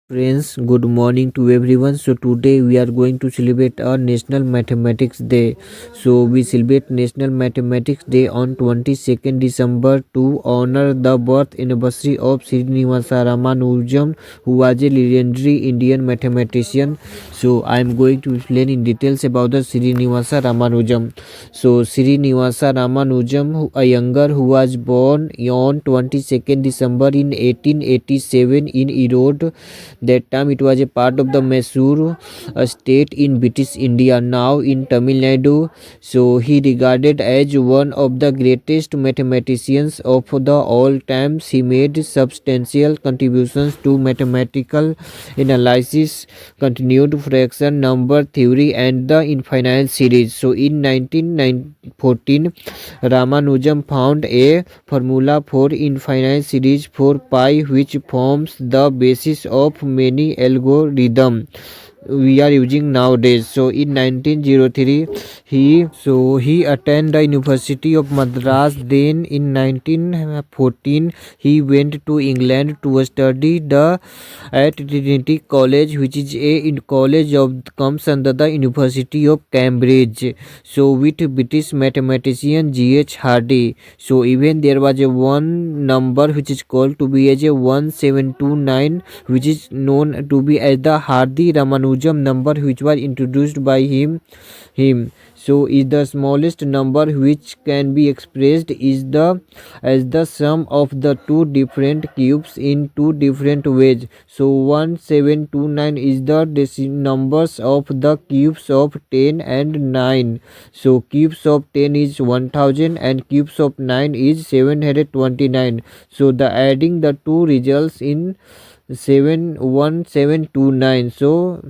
Friends, good morning to everyone. So today we are going to celebrate our National Mathematics Day. So we celebrate National Mathematics Day on 22nd December to honor the birth anniversary of Srinivasa Ramanujan, who was a legendary Indian mathematician. So I am going to explain in details about the Srinivasa Ramanujan. So Srinivasa Ramanujan, a younger who was born on 22nd December in 1887 in Erode. That time it was a part of the Mysore state in British India, now in Tamil Nadu. So he regarded as one of the greatest mathematicians of the all times. He made substantial contributions to mathematical analysis, continued fraction number theory, and the infinite series. So in 1914, Ramanujan found a formula for infinite series for pi, which forms the basis of many algorithms we are using nowadays. So in 1903 he attended the University of Madras. Then in 1914 he went to England to study at Trinity College, which is a college of comes under the University of Cambridge. So with British mathematician G.H. Hardy. So even there was a one number which is called to be as a 1729, which is known to be as the Hardy Ramanujan number, which was introduced by him. So is the smallest number which can be expressed is the as the sum of the two different cubes in two different ways. So 1729 is the numbers of the cubes of 10 and 9. So cubes of 10 is 1000 and cubes of 9 is 729. So the adding the two results in 71729. So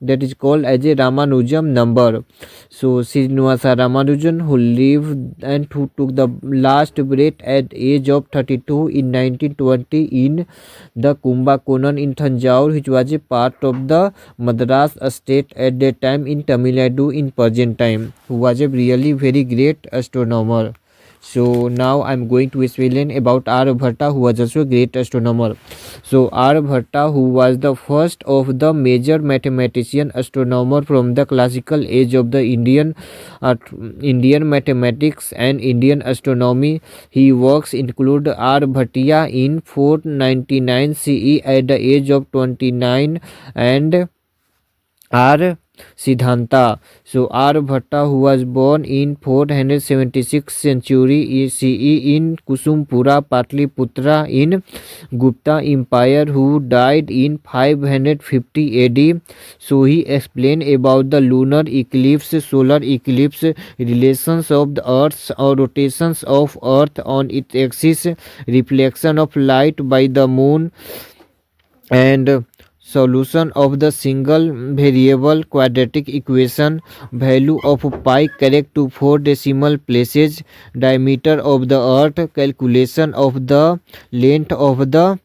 that is called as a Ramanujan number. So Srinivasa Ramanujan, who lived and who took the last breath at age of 32 in 1920 in the Kumbakonam in Thanjavur, which was a part of the Madras state at that time in Tamil Nadu in present time, who was a really very great astronomer. So now I'm going to explain about Aryabhatta, who was also a great astronomer. So Aryabhatta, who was the first of the major mathematician astronomer from the classical age of the Indian mathematics and Indian astronomy. His works include Aryabhatiya in 499 CE at the age of 29 and R. Siddhanta. So Aryabhatta, who was born in 476 century CE in Kusumpura, Patliputra in Gupta Empire, who died in 550 AD. So he explained about the lunar eclipse, solar eclipse, relations of the Earth's or rotations of Earth on its axis, reflection of light by the moon, and solution of the single variable quadratic equation, value of pi correct to 4 decimal places, diameter of the earth, calculation of the length of the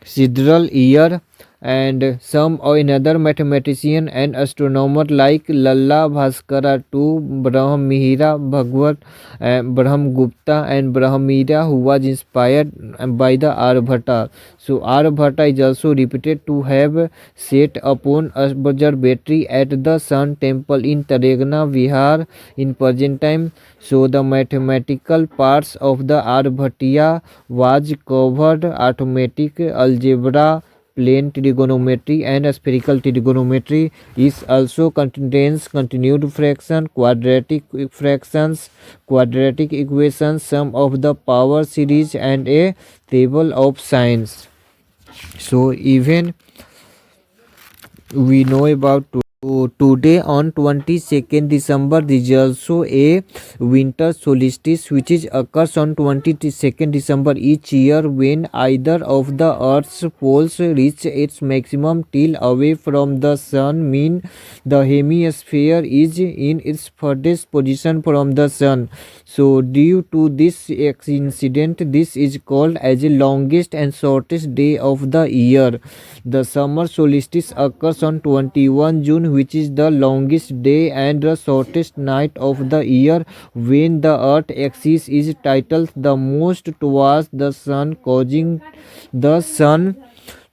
sidereal year, and some or another mathematician and astronomer like Lalla Bhaskara too, Brahmihira Bhagwat, Brahmgupta and Brahmira, who was inspired by the Aryabhatta. So Aryabhatta is also reputed to have set upon observatory at the Sun Temple in Taregna Vihar in present time. So the mathematical parts of the Aryabhatiya was covered arithmetic, algebra, plane trigonometry, and spherical trigonometry. Is also contains continued fraction, quadratic fractions, quadratic equations, sum of the power series, and a table of signs. So even we know about today on 22nd December there is also a winter solstice, which is occurs on 22nd December each year, when either of the earth's poles reach its maximum tilt away from the sun, mean the hemisphere is in its furthest position from the sun. So due to this incident, this is called as the longest and shortest day of the year. The summer solstice occurs on 21 June, which is the longest day and the shortest night of the year, when the earth axis is tilted the most towards the sun, causing the sun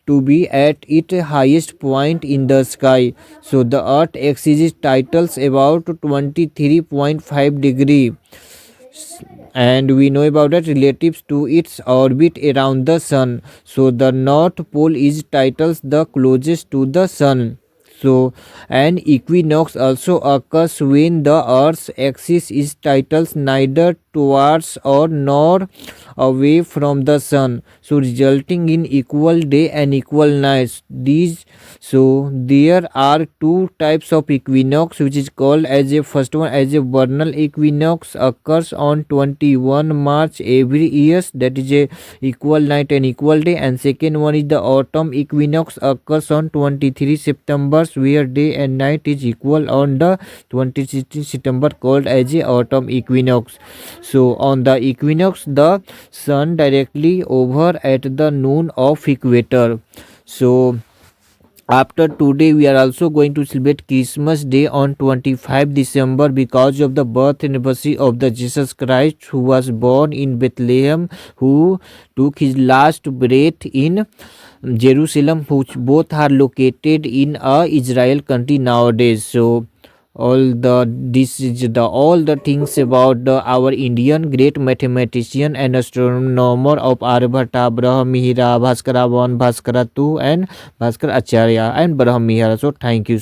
to be at its highest point in the sky. So the Earth axis titles about 23.5 degree, and we know about that relatives to its orbit around the sun. So the north pole is titles the closest to the sun. So an equinox also occurs when the earth's axis is titles neither towards or nor away from the sun, so resulting in equal day and equal nights. There are two types of equinox, which is called as a first one as a vernal equinox, occurs on 21 March every year, that is a equal night and equal day. And second one is the autumn equinox, occurs on 23 September, where day and night is equal on the 26 September, called as a autumn equinox. So on the equinox, the sun directly over at the noon of equator. So after today, we are also going to celebrate Christmas Day on 25 December because of the birth anniversary of the Jesus Christ, who was born in Bethlehem, who took his last breath in Jerusalem, which both are located in Israel country nowadays. So all the things about our Indian great mathematician and astronomer of Aryabhata, Brahmihira, Bhaskara 1, Bhaskara 2, and Bhaskar Acharya and Brahmihira. So thank you.